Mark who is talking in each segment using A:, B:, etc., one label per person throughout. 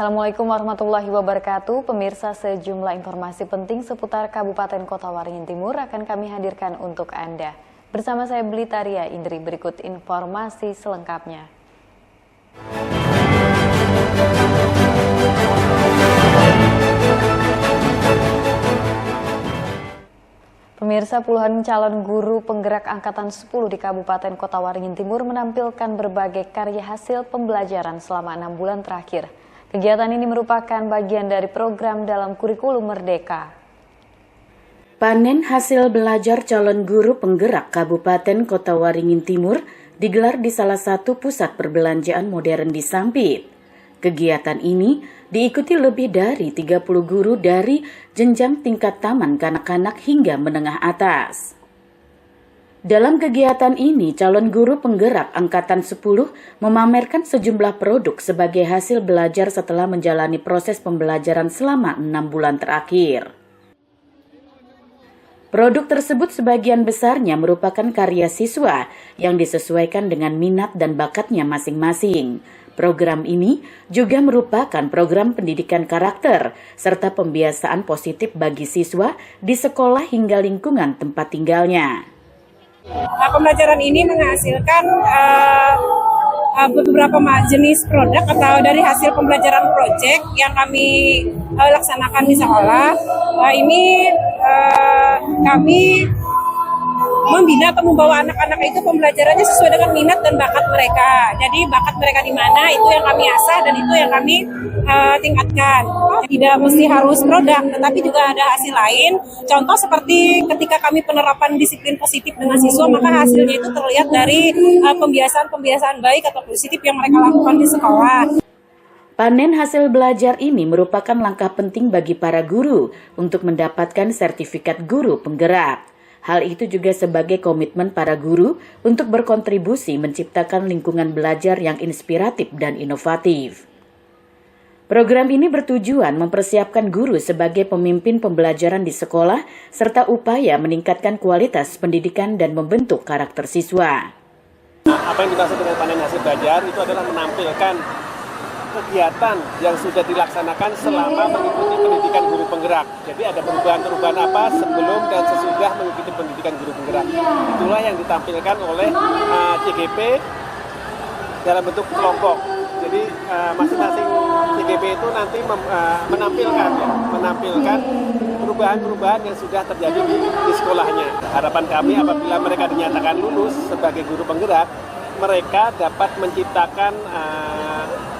A: Assalamualaikum warahmatullahi wabarakatuh. Pemirsa, sejumlah informasi penting seputar Kabupaten Kota Waringin Timur akan kami hadirkan untuk Anda. Bersama saya Blitaria Indri, berikut informasi selengkapnya. Pemirsa, puluhan calon guru penggerak Angkatan 10 di Kabupaten Kota Waringin Timur menampilkan berbagai karya hasil pembelajaran selama 6 bulan terakhir. Kegiatan ini merupakan bagian dari program dalam kurikulum Merdeka.
B: Panen hasil belajar calon guru penggerak Kabupaten Kota Waringin Timur digelar di salah satu pusat perbelanjaan modern di Sampit. Kegiatan ini diikuti lebih dari 30 guru dari jenjang tingkat taman kanak-kanak hingga menengah atas. Dalam kegiatan ini, calon guru penggerak Angkatan 10 memamerkan sejumlah produk sebagai hasil belajar setelah menjalani proses pembelajaran selama 6 bulan terakhir. Produk tersebut sebagian besarnya merupakan karya siswa yang disesuaikan dengan minat dan bakatnya masing-masing. Program ini juga merupakan program pendidikan karakter serta pembiasaan positif bagi siswa di sekolah hingga lingkungan tempat tinggalnya.
C: Pembelajaran ini menghasilkan beberapa jenis produk atau dari hasil pembelajaran proyek yang kami laksanakan di sekolah. Kami membina atau membawa anak-anak itu pembelajarannya sesuai dengan minat dan bakat mereka. Jadi bakat mereka di mana itu yang kami asah dan itu yang kami tingkatkan. Tidak mesti harus produk, tetapi juga ada hasil lain. Contoh seperti ketika kami penerapan disiplin positif dengan siswa, maka hasilnya itu terlihat dari pembiasaan-pembiasaan baik atau positif yang mereka lakukan di sekolah.
B: Panen hasil belajar ini merupakan langkah penting bagi para guru untuk mendapatkan sertifikat guru penggerak. Hal itu juga sebagai komitmen para guru untuk berkontribusi menciptakan lingkungan belajar yang inspiratif dan inovatif. Program ini bertujuan mempersiapkan guru sebagai pemimpin pembelajaran di sekolah serta upaya meningkatkan kualitas pendidikan dan membentuk karakter siswa.
D: Apa yang dimaksud dengan panen hasil belajar itu adalah menampilkan kegiatan yang sudah dilaksanakan selama mengikuti pendidikan guru penggerak. Jadi ada perubahan-perubahan apa sebelum dan sesudah mengikuti pendidikan guru penggerak. Itulah yang ditampilkan oleh CGP dalam bentuk kelompok. Jadi masing-masing CGP itu nanti menampilkan perubahan-perubahan yang sudah terjadi di sekolahnya. Harapan kami apabila mereka dinyatakan lulus sebagai guru penggerak, mereka dapat menciptakan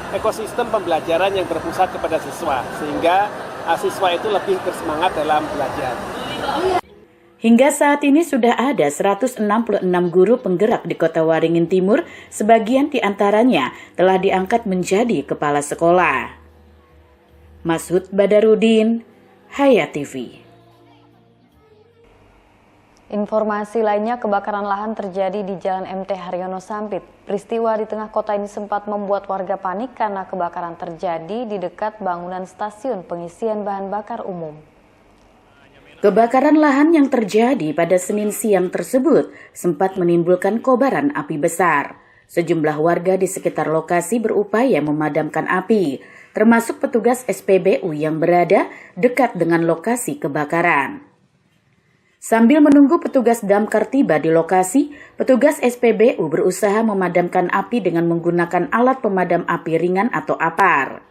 D: ekosistem pembelajaran yang berpusat kepada siswa, sehingga siswa itu lebih bersemangat dalam belajar.
B: Hingga saat ini sudah ada 166 guru penggerak di Kota Waringin Timur, sebagian di antaranya telah diangkat menjadi kepala sekolah. Masud Badarudin, Hayat TV.
A: Informasi lainnya, kebakaran lahan terjadi di Jalan MT Haryono Sampit. Peristiwa di tengah kota ini sempat membuat warga panik karena kebakaran terjadi di dekat bangunan stasiun pengisian bahan bakar umum.
B: Kebakaran lahan yang terjadi pada Senin siang tersebut sempat menimbulkan kobaran api besar. Sejumlah warga di sekitar lokasi berupaya memadamkan api, termasuk petugas SPBU yang berada dekat dengan lokasi kebakaran. Sambil menunggu petugas damkar tiba di lokasi, petugas SPBU berusaha memadamkan api dengan menggunakan alat pemadam api ringan atau APAR.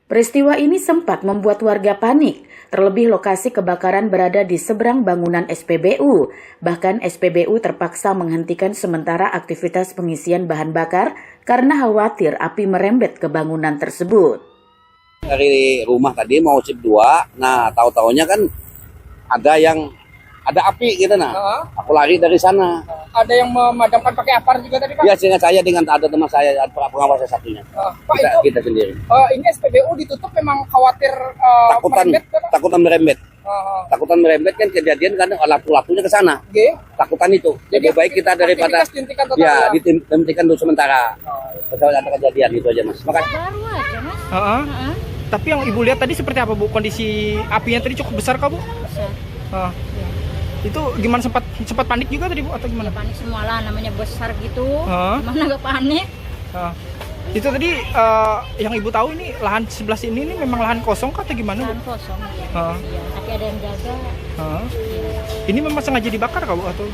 B: Peristiwa ini sempat membuat warga panik, terlebih lokasi kebakaran berada di seberang bangunan SPBU. Bahkan SPBU terpaksa menghentikan sementara aktivitas pengisian bahan bakar karena khawatir api merembet ke bangunan tersebut.
E: Dari rumah tadi mau sip 2, nah tahu-taunya kan ada api gitu aku lari dari sana.
F: Ada yang memadamkan pakai APAR juga tadi Pak?
E: Iya, dengan saya ada teman saya pengawas satunya.
F: Pak,
E: kita sendiri.
F: Ini SPBU ditutup memang khawatir
E: takutan merembet. Takutan merembet kan kejadian kan lampu-lampunya ke sana. Takutan itu. Jadi baik kita daripada dihentikan dulu sementara. Misalnya ada kejadian itu aja Mas. Makasih.
G: Baru aja Mas.
F: Tapi yang Ibu lihat tadi seperti apa Bu? Kondisi apinya tadi cukup besar kah Bu?
G: Besar.
F: Itu gimana, sempat panik juga tadi Bu atau gimana?
G: Ya, panik semua lah, namanya besar gitu. Gimana nggak panik?
F: Itu tadi yang ibu tahu ini lahan sebelah sini ini memang lahan kosong atau gimana?
G: Lahan kosong. Iya, tapi ada yang jaga.
F: Ini memang sengaja dibakar kah Bu atau?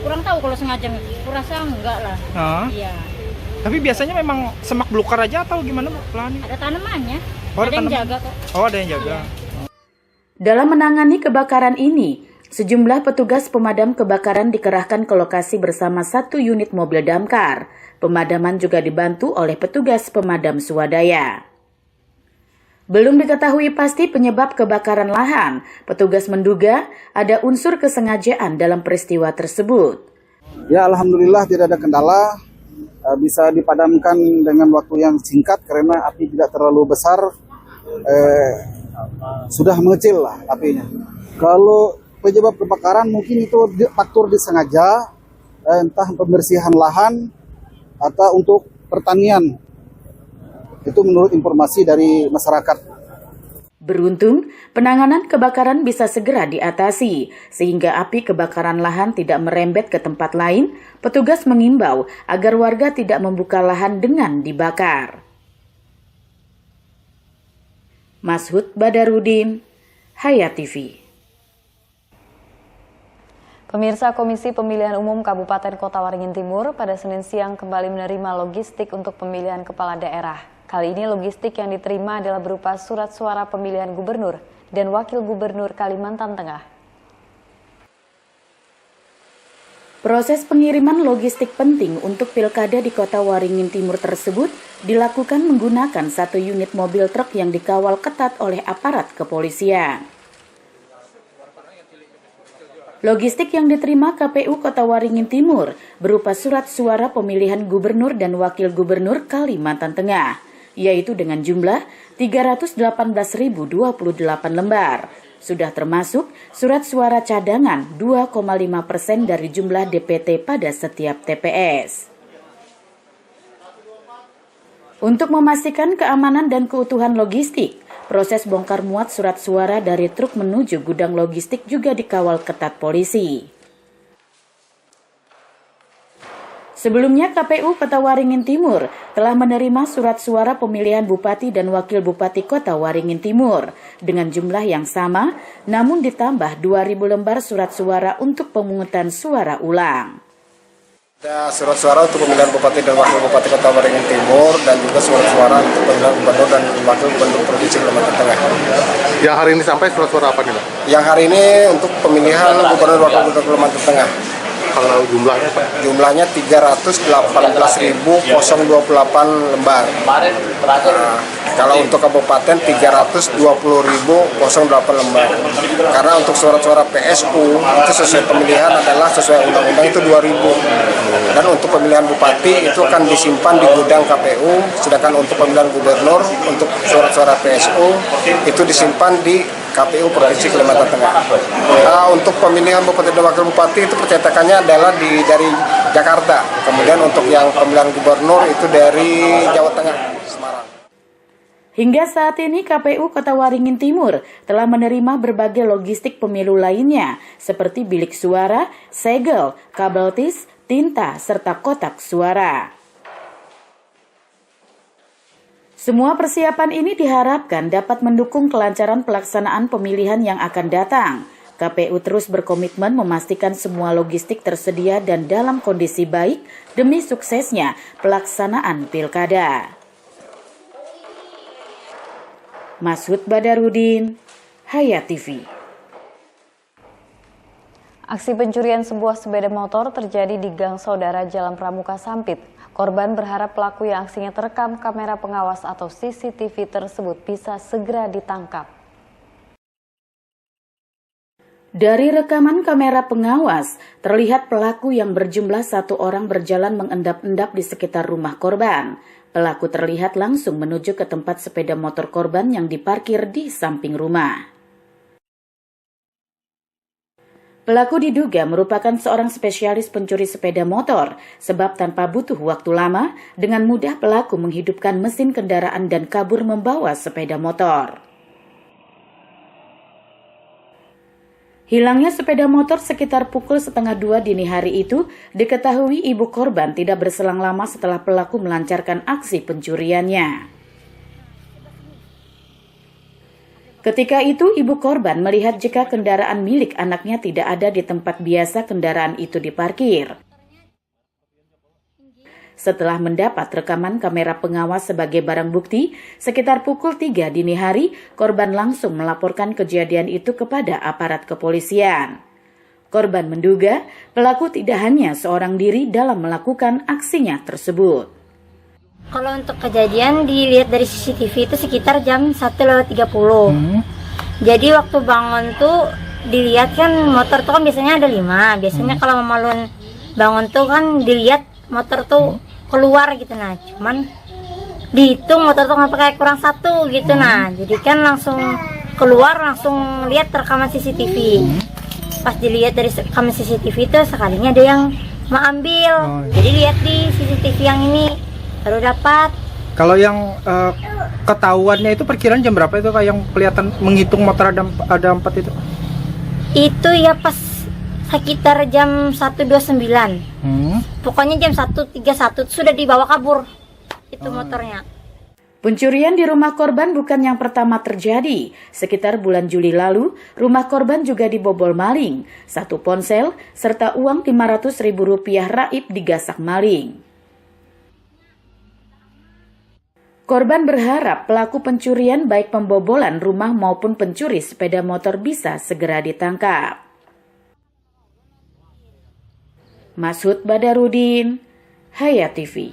G: Kurang tahu kalau sengaja, kurasa enggak lah. Iya.
F: Tapi biasanya memang semak belukar aja atau gimana Bu lahan ini?
G: Ada tanamannya.
F: Oh,
G: ada yang jaga kok.
F: Oh, ada yang jaga.
B: Dalam menangani kebakaran ini, sejumlah petugas pemadam kebakaran dikerahkan ke lokasi bersama 1 unit mobil damkar. Pemadaman juga dibantu oleh petugas pemadam swadaya. Belum diketahui pasti penyebab kebakaran lahan. Petugas menduga ada unsur kesengajaan dalam peristiwa tersebut.
H: Ya, alhamdulillah tidak ada kendala. Bisa dipadamkan dengan waktu yang singkat karena api tidak terlalu besar. Sudah mengecil lah apinya. Kalau penyebab kebakaran mungkin itu faktor disengaja, entah pembersihan lahan atau untuk pertanian. Itu menurut informasi dari masyarakat.
B: Beruntung, penanganan kebakaran bisa segera diatasi, sehingga api kebakaran lahan tidak merembet ke tempat lain. Petugas mengimbau agar warga tidak membuka lahan dengan dibakar. Mashud Badarudin, Hayat TV.
A: Pemirsa, Komisi Pemilihan Umum Kabupaten Kota Waringin Timur pada Senin siang kembali menerima logistik untuk pemilihan kepala daerah. Kali ini logistik yang diterima adalah berupa surat suara pemilihan gubernur dan wakil gubernur Kalimantan Tengah.
B: Proses pengiriman logistik penting untuk pilkada di Kota Waringin Timur tersebut dilakukan menggunakan 1 unit mobil truk yang dikawal ketat oleh aparat kepolisian. Logistik yang diterima KPU Kota Waringin Timur berupa surat suara pemilihan gubernur dan wakil gubernur Kalimantan Tengah, yaitu dengan jumlah 318.028 lembar. Sudah termasuk surat suara cadangan 2,5% dari jumlah DPT pada setiap TPS. Untuk memastikan keamanan dan keutuhan logistik, proses bongkar muat surat suara dari truk menuju gudang logistik juga dikawal ketat polisi. Sebelumnya KPU Kota Waringin Timur telah menerima surat suara pemilihan Bupati dan Wakil Bupati Kota Waringin Timur dengan jumlah yang sama, namun ditambah 2.000 lembar surat suara untuk pemungutan suara ulang.
I: Ada surat suara untuk pemilihan Bupati dan Wakil Bupati Kota Waringin Timur dan juga surat suara untuk pemilihan Gubernur dan Wakil Gubernur Provinsi Kalimantan Tengah.
J: Yang hari ini sampai surat suara apa nih, Pak?
I: Yang hari ini untuk pemilihan Gubernur dan Wakil Gubernur Kalimantan Tengah.
J: Kalau jumlahnya, Pak?
I: Jumlahnya 318.028 lembar. Kalau untuk kabupaten 320.008 lembar. Karena untuk surat-suara PSU itu sesuai pemilihan adalah sesuai undang-undang itu 2.000. Dan untuk pemilihan bupati itu akan disimpan di gudang KPU, sedangkan untuk pemilihan gubernur untuk surat-suara PSU itu disimpan di KPU Provinsi Kalimantan Tengah. Untuk pemilihan bupati dan wakil bupati itu percetakannya adalah dari Jakarta. Kemudian untuk yang pemilihan gubernur itu dari Jawa Tengah, Semarang.
B: Hingga saat ini KPU Kota Waringin Timur telah menerima berbagai logistik pemilu lainnya seperti bilik suara, segel, kabel tis, tinta, serta kotak suara. Semua persiapan ini diharapkan dapat mendukung kelancaran pelaksanaan pemilihan yang akan datang. KPU terus berkomitmen memastikan semua logistik tersedia dan dalam kondisi baik demi suksesnya pelaksanaan pilkada. Mashud Badarudin, Hayat TV.
A: Aksi pencurian sebuah sepeda motor terjadi di Gang Saudara Jalan Pramuka Sampit. Korban berharap pelaku yang aksinya terekam kamera pengawas atau CCTV tersebut bisa segera ditangkap.
B: Dari rekaman kamera pengawas, terlihat pelaku yang berjumlah 1 orang berjalan mengendap-endap di sekitar rumah korban. Pelaku terlihat langsung menuju ke tempat sepeda motor korban yang diparkir di samping rumah. Pelaku diduga merupakan seorang spesialis pencuri sepeda motor, sebab tanpa butuh waktu lama, dengan mudah pelaku menghidupkan mesin kendaraan dan kabur membawa sepeda motor. Hilangnya sepeda motor sekitar pukul 1:30 dini hari itu diketahui ibu korban tidak berselang lama setelah pelaku melancarkan aksi pencuriannya. Ketika itu ibu korban melihat jika kendaraan milik anaknya tidak ada di tempat biasa kendaraan itu diparkir. Setelah mendapat rekaman kamera pengawas sebagai barang bukti, sekitar pukul 3 dini hari, korban langsung melaporkan kejadian itu kepada aparat kepolisian. Korban menduga pelaku tidak hanya seorang diri dalam melakukan aksinya tersebut.
G: Kalau untuk kejadian dilihat dari CCTV itu sekitar jam 1:30. Jadi waktu bangun tuh dilihat kan motor tuh kan biasanya ada 5. Biasanya kalau Mamalun bangun tuh kan dilihat motor tuh keluar gitu. Nah cuman dihitung motor tuh nggak pakai kurang 1 gitu. Nah jadi kan langsung keluar, langsung lihat rekaman CCTV. Pas dilihat dari rekaman CCTV itu sekalinya ada yang mau ambil. Jadi lihat di CCTV yang ini baru dapat.
F: Kalau yang ketahuannya itu perkiraan jam berapa itu kayak yang kelihatan menghitung motor ada 4 itu?
G: Itu ya pas sekitar jam 1:29. Pokoknya jam 1:31 sudah dibawa kabur itu motornya.
B: Pencurian di rumah korban bukan yang pertama terjadi. Sekitar bulan Juli lalu, rumah korban juga dibobol maling. 1 ponsel serta uang Rp500.000 raib digasak maling. Korban berharap pelaku pencurian baik pembobolan rumah maupun pencuri sepeda motor bisa segera ditangkap. Masud Badarudin, Hayat TV.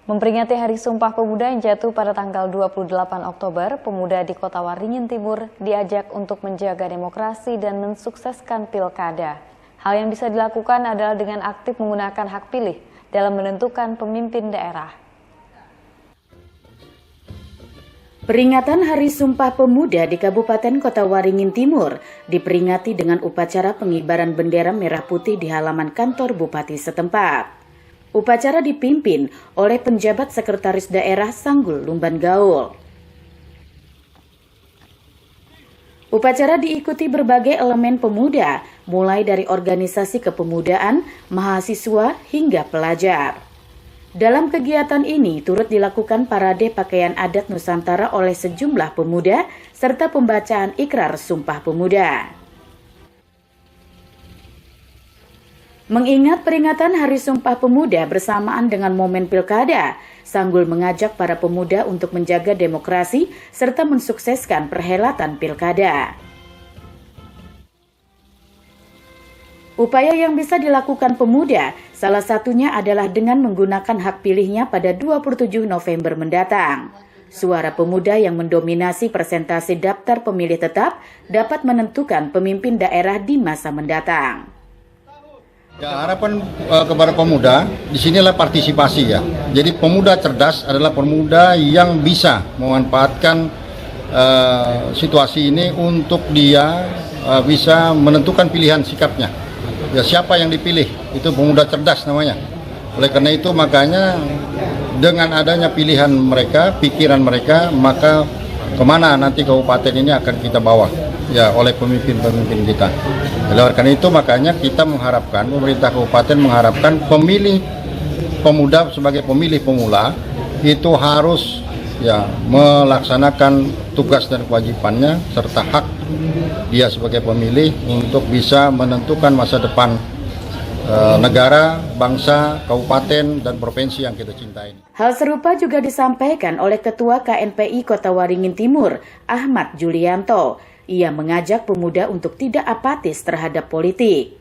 A: Memperingati Hari Sumpah Pemuda yang jatuh pada tanggal 28 Oktober, pemuda di Kota Waringin Timur diajak untuk menjaga demokrasi dan mensukseskan pilkada. Hal yang bisa dilakukan adalah dengan aktif menggunakan hak pilih dalam menentukan pemimpin daerah.
B: Peringatan Hari Sumpah Pemuda di Kabupaten Kota Waringin Timur diperingati dengan upacara pengibaran bendera merah putih di halaman kantor bupati setempat. Upacara dipimpin oleh penjabat sekretaris daerah Sanggul Lumban Gaul. Upacara diikuti berbagai elemen pemuda, mulai dari organisasi kepemudaan, mahasiswa, hingga pelajar. Dalam kegiatan ini turut dilakukan parade pakaian adat Nusantara oleh sejumlah pemuda, serta pembacaan ikrar Sumpah Pemuda. Mengingat peringatan Hari Sumpah Pemuda bersamaan dengan momen pilkada, Sanggul mengajak para pemuda untuk menjaga demokrasi serta mensukseskan perhelatan pilkada. Upaya yang bisa dilakukan pemuda, salah satunya adalah dengan menggunakan hak pilihnya pada 27 November mendatang. Suara pemuda yang mendominasi persentase daftar pemilih tetap dapat menentukan pemimpin daerah di masa mendatang.
K: Ya, harapan kepada pemuda di sinilah partisipasi ya. Jadi pemuda cerdas adalah pemuda yang bisa memanfaatkan situasi ini untuk dia bisa menentukan pilihan sikapnya. Ya, siapa yang dipilih itu pemuda cerdas namanya. Oleh karena itu makanya dengan adanya pilihan mereka, pikiran mereka, maka kemana nanti kabupaten ini akan kita bawa ya oleh pemimpin-pemimpin kita. Oleh karena itu makanya kita mengharapkan, pemerintah kabupaten mengharapkan pemilih pemuda sebagai pemilih pemula itu harus ya melaksanakan tugas dan kewajibannya serta hak dia sebagai pemilih untuk bisa menentukan masa depan negara, bangsa, kabupaten, dan provinsi yang kita cintai.
B: Hal serupa juga disampaikan oleh Ketua KNPI Kota Waringin Timur, Ahmad Julianto. Ia mengajak pemuda untuk tidak apatis terhadap politik.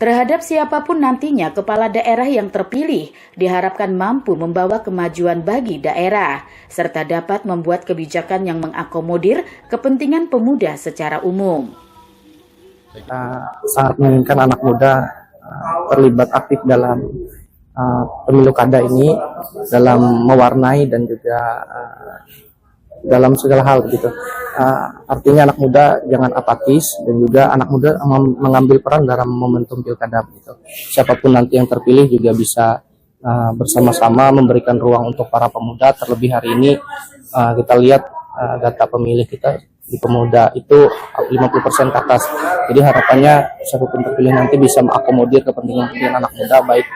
B: Terhadap siapapun nantinya kepala daerah yang terpilih diharapkan mampu membawa kemajuan bagi daerah, serta dapat membuat kebijakan yang mengakomodir kepentingan pemuda secara umum.
L: Sangat menginginkan anak muda terlibat aktif dalam pemilu kada ini, dalam mewarnai dan juga dalam segala hal gitu. Artinya anak muda jangan apatis dan juga anak muda mengambil peran dalam momentum pilkada gitu. Siapapun nanti yang terpilih juga bisa bersama-sama memberikan ruang untuk para pemuda. Terlebih hari ini kita lihat data pemilih kita di pemuda itu 50% ke atas. Jadi harapannya siapapun terpilih nanti bisa mengakomodir kepentingan anak muda, baik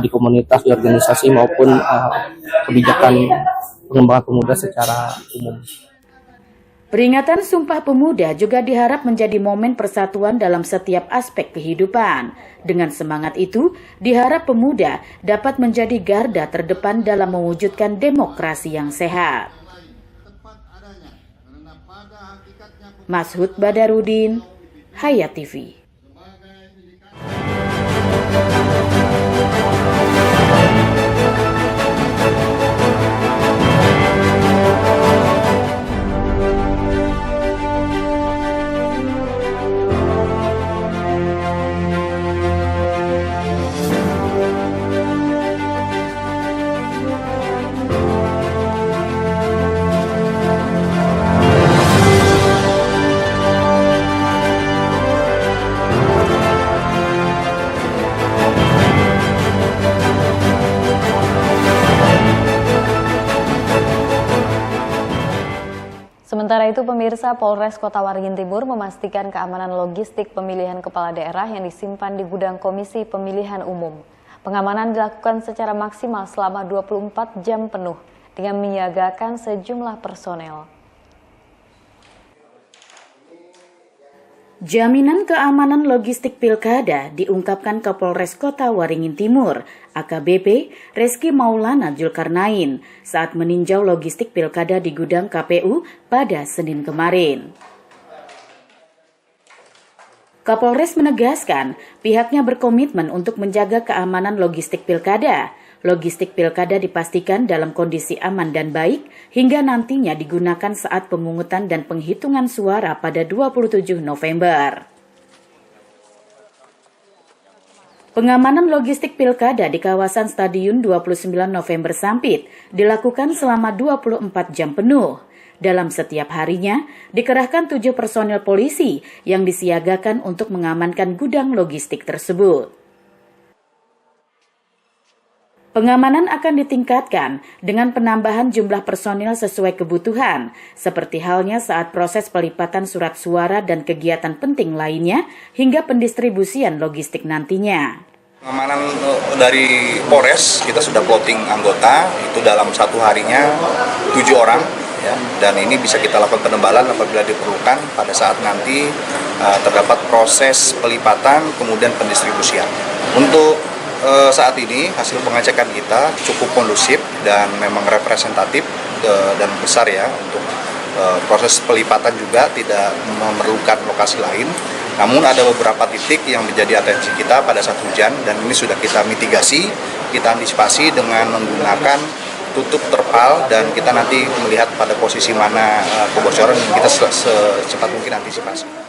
L: di komunitas, di organisasi maupun kebijakan pengembangan pemuda secara umum.
B: Peringatan Sumpah Pemuda juga diharap menjadi momen persatuan dalam setiap aspek kehidupan. Dengan semangat itu, diharap pemuda dapat menjadi garda terdepan dalam mewujudkan demokrasi yang sehat. Mashud Badarudin, Hayat TV.
A: Sementara itu, pemirsa, Polres Kota Waringin Timur memastikan keamanan logistik pemilihan kepala daerah yang disimpan di gudang Komisi Pemilihan Umum. Pengamanan dilakukan secara maksimal selama 24 jam penuh dengan menyiagakan sejumlah personel.
B: Jaminan keamanan logistik pilkada diungkapkan Kapolres Kota Waringin Timur, AKBP Reski Maulana Zulkarnain, saat meninjau logistik pilkada di gudang KPU pada Senin kemarin. Kapolres menegaskan pihaknya berkomitmen untuk menjaga keamanan logistik pilkada. Logistik pilkada dipastikan dalam kondisi aman dan baik hingga nantinya digunakan saat pemungutan dan penghitungan suara pada 27 November. Pengamanan logistik pilkada di kawasan Stadion 29 November Sampit dilakukan selama 24 jam penuh. Dalam setiap harinya, dikerahkan 7 personel polisi yang disiagakan untuk mengamankan gudang logistik tersebut. Pengamanan akan ditingkatkan dengan penambahan jumlah personil sesuai kebutuhan, seperti halnya saat proses pelipatan surat suara dan kegiatan penting lainnya hingga pendistribusian logistik nantinya.
M: Pengamanan dari Polres, kita sudah plotting anggota, itu dalam satu harinya 7 orang, ya, dan ini bisa kita lakukan penebalan apabila diperlukan pada saat nanti terdapat proses pelipatan kemudian pendistribusian. Untuk saat ini hasil pengecekan kita cukup kondusif dan memang representatif dan besar ya, untuk proses pelipatan juga tidak memerlukan lokasi lain. Namun ada beberapa titik yang menjadi atensi kita pada saat hujan dan ini sudah kita mitigasi, kita antisipasi dengan menggunakan tutup terpal dan kita nanti melihat pada posisi mana kebocoran yang kita secepat mungkin antisipasi.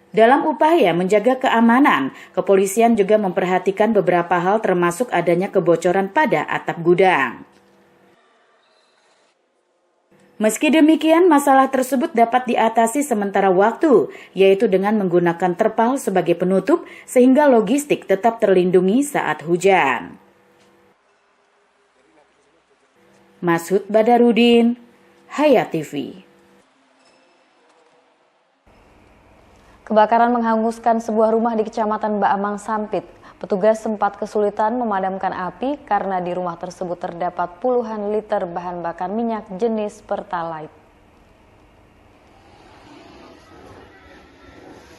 B: Dalam upaya menjaga keamanan, kepolisian juga memperhatikan beberapa hal termasuk adanya kebocoran pada atap gudang. Meski demikian, masalah tersebut dapat diatasi sementara waktu, yaitu dengan menggunakan terpal sebagai penutup sehingga logistik tetap terlindungi saat hujan. Mashud Badarudin, Hayat TV.
A: Kebakaran menghanguskan sebuah rumah di Kecamatan Baamang Sampit. Petugas sempat kesulitan memadamkan api karena di rumah tersebut terdapat puluhan liter bahan bakar minyak jenis Pertalite.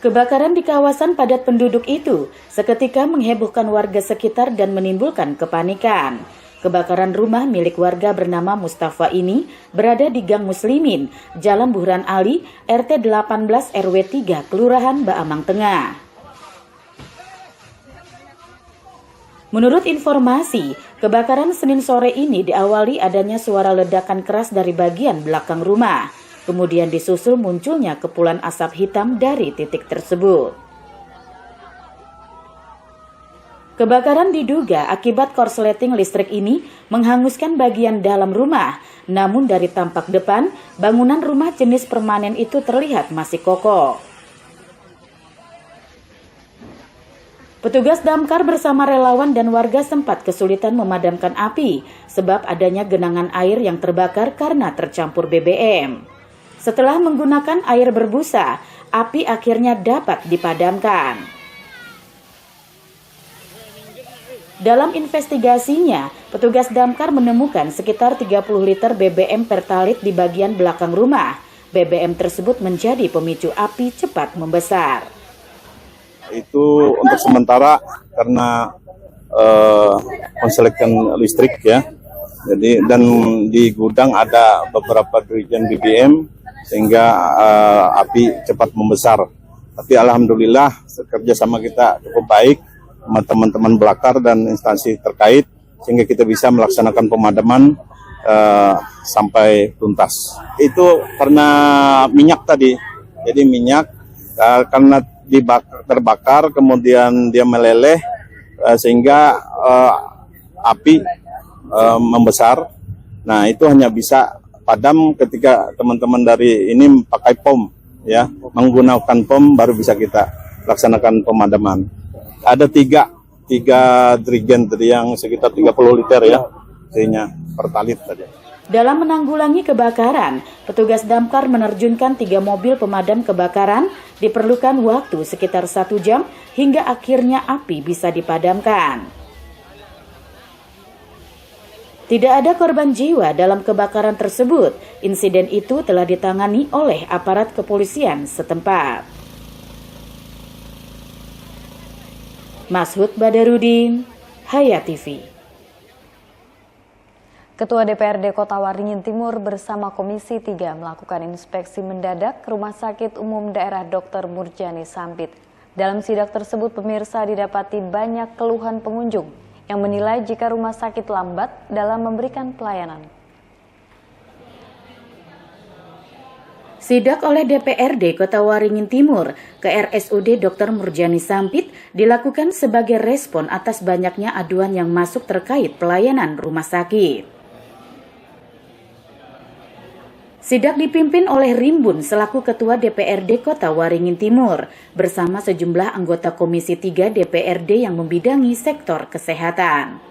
B: Kebakaran di kawasan padat penduduk itu seketika menghebohkan warga sekitar dan menimbulkan kepanikan. Kebakaran rumah milik warga bernama Mustafa ini berada di Gang Muslimin, Jalan Buhran Ali, RT 18 RW 3, Kelurahan Baamang Tengah. Menurut informasi, kebakaran Senin sore ini diawali adanya suara ledakan keras dari bagian belakang rumah. Kemudian disusul munculnya kepulan asap hitam dari titik tersebut. Kebakaran diduga akibat korsleting listrik ini menghanguskan bagian dalam rumah. Namun dari tampak depan, bangunan rumah jenis permanen itu terlihat masih kokoh. Petugas damkar bersama relawan dan warga sempat kesulitan memadamkan api sebab adanya genangan air yang terbakar karena tercampur BBM. Setelah menggunakan air berbusa, api akhirnya dapat dipadamkan. Dalam investigasinya, petugas damkar menemukan sekitar 30 liter BBM Pertalite di bagian belakang rumah. BBM tersebut menjadi pemicu api cepat membesar.
N: Itu untuk sementara karena konsleting listrik ya. Jadi dan di gudang ada beberapa dirigen BBM sehingga api cepat membesar. Tapi alhamdulillah kerjasama kita cukup baik sama teman-teman Blakar dan instansi terkait sehingga kita bisa melaksanakan pemadaman sampai tuntas. Itu karena minyak tadi. Jadi minyak karena terbakar kemudian dia meleleh sehingga api membesar. Nah, itu hanya bisa padam ketika teman-teman dari ini pakai pom ya, menggunakan pom baru bisa kita laksanakan pemadaman. Ada tiga dirigen tadi yang sekitar 30 liter ya, isinya Pertalite tadi.
B: Dalam menanggulangi kebakaran, petugas damkar menerjunkan 3 mobil pemadam kebakaran, diperlukan waktu sekitar 1 jam hingga akhirnya api bisa dipadamkan. Tidak ada korban jiwa dalam kebakaran tersebut. Insiden itu telah ditangani oleh aparat kepolisian setempat. Mashud Badarudin, Hayat TV.
A: Ketua DPRD Kota Waringin Timur bersama Komisi 3 melakukan inspeksi mendadak ke Rumah Sakit Umum Daerah Dr. Murjani Sampit. Dalam sidak tersebut, pemirsa, didapati banyak keluhan pengunjung yang menilai jika rumah sakit lambat dalam memberikan pelayanan.
B: Sidak oleh DPRD Kota Waringin Timur ke RSUD Dr. Murjani Sampit dilakukan sebagai respon atas banyaknya aduan yang masuk terkait pelayanan rumah sakit. Sidak dipimpin oleh Rimbun selaku Ketua DPRD Kota Waringin Timur bersama sejumlah anggota Komisi 3 DPRD yang membidangi sektor kesehatan.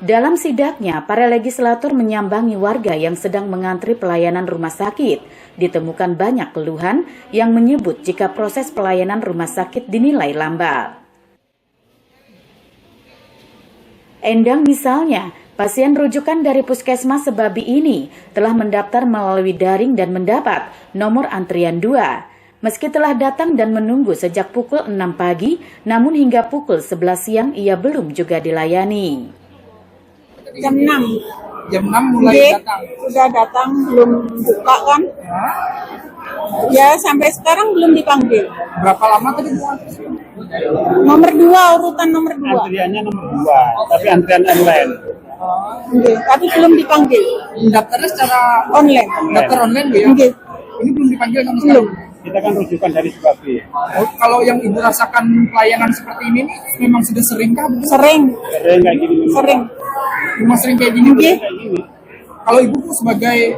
B: Dalam sidaknya, para legislator menyambangi warga yang sedang mengantri pelayanan rumah sakit. Ditemukan banyak keluhan yang menyebut jika proses pelayanan rumah sakit dinilai lambat. Endang misalnya, pasien rujukan dari Puskesmas Sebabi ini telah mendaftar melalui daring dan mendapat nomor antrian 2. Meski telah datang dan menunggu sejak pukul 6 pagi, namun hingga pukul 11 siang ia belum juga dilayani.
C: Jam 6.
F: Jam 6 mulai datang.
C: Sudah datang, belum buka kan? Ya, sampai sekarang belum dipanggil.
F: Berapa lama tadi?
C: Nomor 2, urutan nomor 2.
D: Antriannya nomor 2, tapi antrian online.
C: Tapi belum dipanggil.
F: Daftarnya secara
C: Online.
F: daftar online Bu ya? Ini belum dipanggil sama sekali.
D: Kita kan rujukan dari Sebabi.
F: Oh, kalau yang Ibu rasakan pelayanan seperti ini memang sudah sering kah?
C: Sering.
D: Sering kayak gini.
C: Sering.
F: Memang sering kayak gini. Kalau Ibu sebagai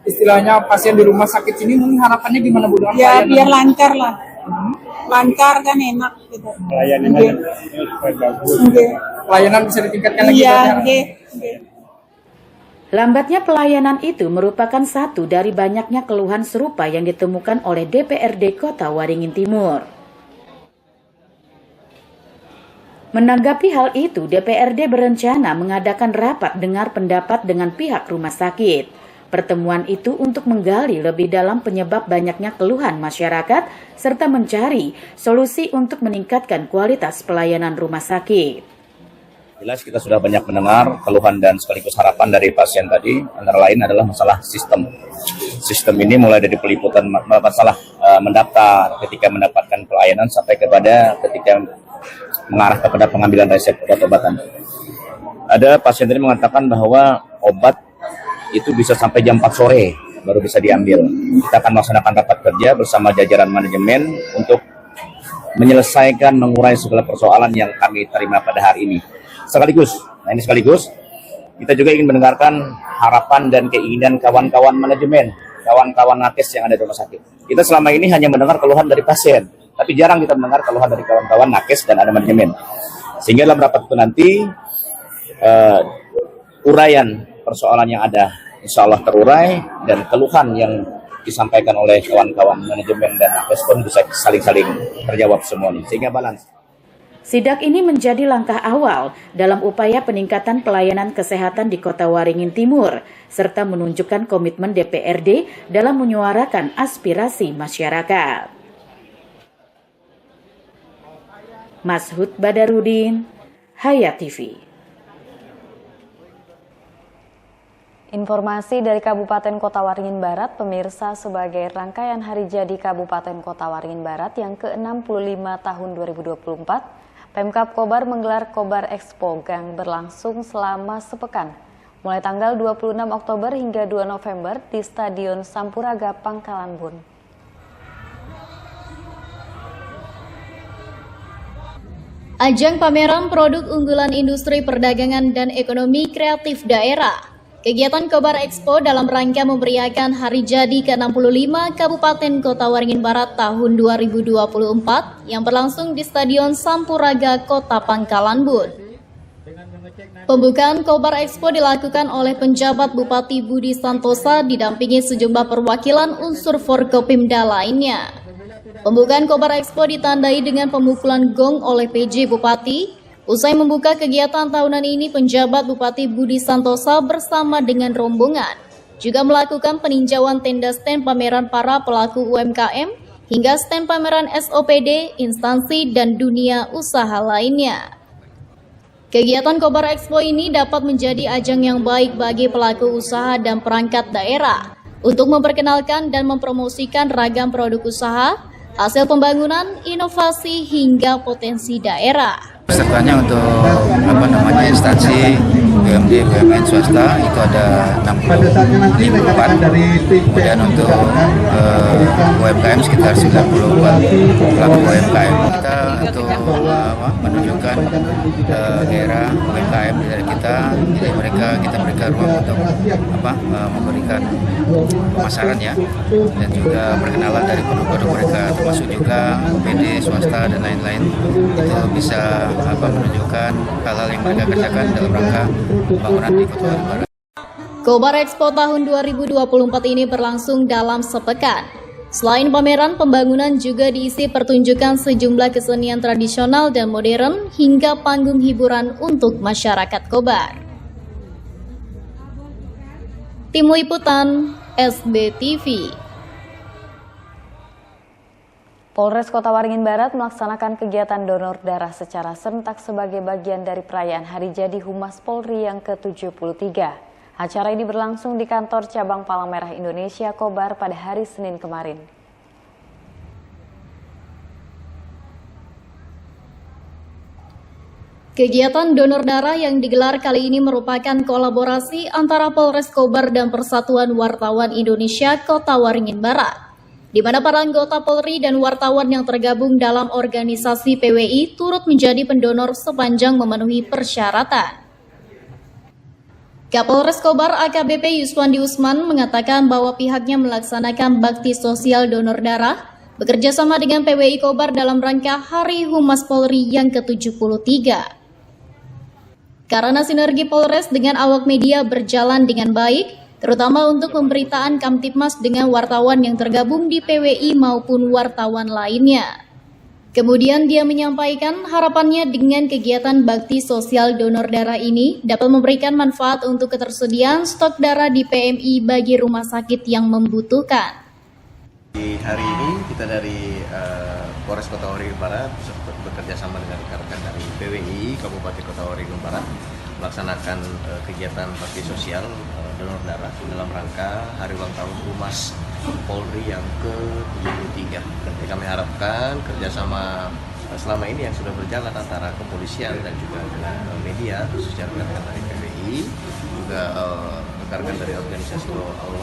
F: istilahnya pasien di rumah sakit ini, mungkin harapannya gimana Bu?
C: Ya biar lancar lah. Lancar kan enak gitu.
D: Pelayanannya bagus.
F: Pelayanan bisa ditingkatkan lagi.
C: Iya,
B: Lambatnya pelayanan itu merupakan satu dari banyaknya keluhan serupa yang ditemukan oleh DPRD Kota Waringin Timur. Menanggapi hal itu, DPRD berencana mengadakan rapat dengar pendapat dengan pihak rumah sakit. Pertemuan itu untuk menggali lebih dalam penyebab banyaknya keluhan masyarakat serta mencari solusi untuk meningkatkan kualitas pelayanan rumah sakit.
M: Jelas kita sudah banyak mendengar keluhan dan sekaligus harapan dari pasien tadi, antara lain adalah masalah sistem. Sistem ini mulai dari peliputan masalah mendaftar ketika mendapatkan pelayanan sampai kepada ketika mengarah kepada pengambilan resep obat-obatan. Ada pasien tadi mengatakan bahwa obat itu bisa sampai jam 4 sore baru bisa diambil. Kita akan melaksanakan rapat kerja bersama jajaran manajemen untuk menyelesaikan, mengurai segala persoalan yang kami terima pada hari ini. Sekaligus kita juga ingin mendengarkan harapan dan keinginan kawan-kawan manajemen
E: kawan-kawan nakes yang ada di rumah sakit. Kita selama ini hanya mendengar keluhan dari pasien, tapi jarang kita mendengar keluhan dari kawan-kawan nakes dan ada manajemen. Sehingga dalam rapat itu nanti uraian persoalan yang ada insya Allah terurai, dan keluhan yang disampaikan oleh kawan-kawan manajemen dan nakes pun bisa saling-saling terjawab semuanya, sehingga balance.
B: Sidak ini menjadi langkah awal dalam upaya peningkatan pelayanan kesehatan di Kota Waringin Timur, serta menunjukkan komitmen DPRD dalam menyuarakan aspirasi masyarakat. Mashud Badarudin, Hayat TV.
A: Informasi dari Kabupaten Kota Waringin Barat, pemirsa, sebagai rangkaian hari jadi Kabupaten Kota Waringin Barat yang ke-65 tahun 2024, Pemkab Kobar menggelar Kobar Expo yang berlangsung selama sepekan, mulai tanggal 26 Oktober hingga 2 November di Stadion Sampuraga Pangkalan Bun.
O: Ajang pameran produk unggulan industri perdagangan dan ekonomi kreatif daerah. Kegiatan Kobar Expo dalam rangka memeriahkan hari jadi ke-65 Kabupaten Kota Waringin Barat tahun 2024 yang berlangsung di Stadion Sampuraga Kota Pangkalan Bun. Pembukaan Kobar Expo dilakukan oleh penjabat Bupati Budi Santosa didampingi sejumlah perwakilan unsur Forkopimda lainnya. Pembukaan Kobar Expo ditandai dengan pemukulan gong oleh PJ Bupati. Usai membuka kegiatan tahunan ini, penjabat Bupati Budi Santosa bersama dengan rombongan juga melakukan peninjauan tenda stand pameran para pelaku UMKM hingga stand pameran SOPD, instansi, dan dunia usaha lainnya. Kegiatan Kobar Expo ini dapat menjadi ajang yang baik bagi pelaku usaha dan perangkat daerah untuk memperkenalkan dan mempromosikan ragam produk usaha, hasil pembangunan, inovasi, hingga potensi daerah.
P: Pesertanya untuk instansi BUMD, BUMN swasta itu ada 65, kemudian untuk UMKM sekitar 94 pelaku UMKM. Kita untuk menunjukkan daerah UMKM dari kita, jadi kita berikan ruang untuk memberikan pemasaran ya, dan juga perkenalan dari produk-produk mereka, termasuk juga OPD swasta dan lain-lain, itu bisa menunjukkan hal-hal yang mereka kerjakan dalam rangka pembangunan di Kota Waringin Barat.
O: Kobar Expo tahun 2024 ini berlangsung dalam sepekan. Selain pameran, pembangunan juga diisi pertunjukan sejumlah kesenian tradisional dan modern hingga panggung hiburan untuk masyarakat Kobar. Tim Liputan SBTV.
A: Polres Kota Waringin Barat melaksanakan kegiatan donor darah secara serentak sebagai bagian dari perayaan Hari Jadi Humas Polri yang ke-73. Acara ini berlangsung di kantor cabang Palang Merah Indonesia Kobar pada hari Senin kemarin.
O: Kegiatan donor darah yang digelar kali ini merupakan kolaborasi antara Polres Kobar dan Persatuan Wartawan Indonesia Kota Waringin Barat, di mana para anggota Polri dan wartawan yang tergabung dalam organisasi PWI turut menjadi pendonor sepanjang memenuhi persyaratan. Kapolres Kobar AKBP Yuswandi Usman mengatakan bahwa pihaknya melaksanakan bakti sosial donor darah bekerja sama dengan PWI Kobar dalam rangka Hari Humas Polri yang ke-73. Karena sinergi Polres dengan awak media berjalan dengan baik, terutama untuk pemberitaan Kamtibmas dengan wartawan yang tergabung di PWI maupun wartawan lainnya. Kemudian dia menyampaikan harapannya dengan kegiatan bakti sosial donor darah ini dapat memberikan manfaat untuk ketersediaan stok darah di PMI bagi rumah sakit yang membutuhkan.
Q: Di hari ini kita dari Polres Kota Waringin Barat bekerja sama dengan rekan-rekan dari PWI Kabupaten Kota Waringin Barat melaksanakan kegiatan bakti sosial donor darah dalam rangka Hari Ulang Tahun Humas Polri yang ke-73. Dan kami harapkan kerjasama selama ini yang sudah berjalan antara kepolisian dan juga dengan media, khususnya rekan-rekan dari PWI, juga rekan-rekan dari organisasi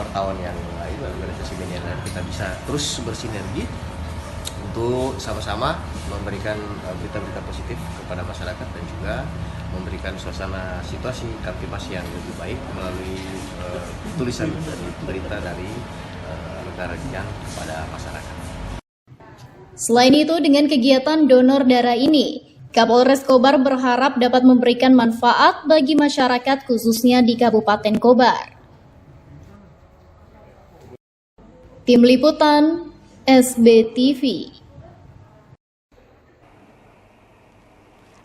Q: wartawan yang lain, organisasi media lain, kita bisa terus bersinergi untuk sama-sama memberikan berita-berita positif kepada masyarakat dan juga memberikan suasana situasi Kamtibmas yang lebih baik melalui tulisan dan berita dari rekan-rekan kepada masyarakat.
O: Selain itu, dengan kegiatan donor darah ini, Kapolres Kobar berharap dapat memberikan manfaat bagi masyarakat khususnya di Kabupaten Kobar. Tim Liputan SBTV.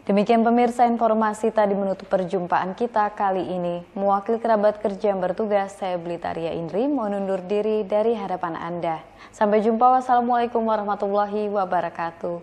A: Demikian pemirsa, informasi tadi menutup perjumpaan kita kali ini. Mewakili kerabat kerja yang bertugas, saya Blitaria Indri mohon undur diri dari hadapan Anda. Sampai jumpa, wassalamualaikum warahmatullahi wabarakatuh.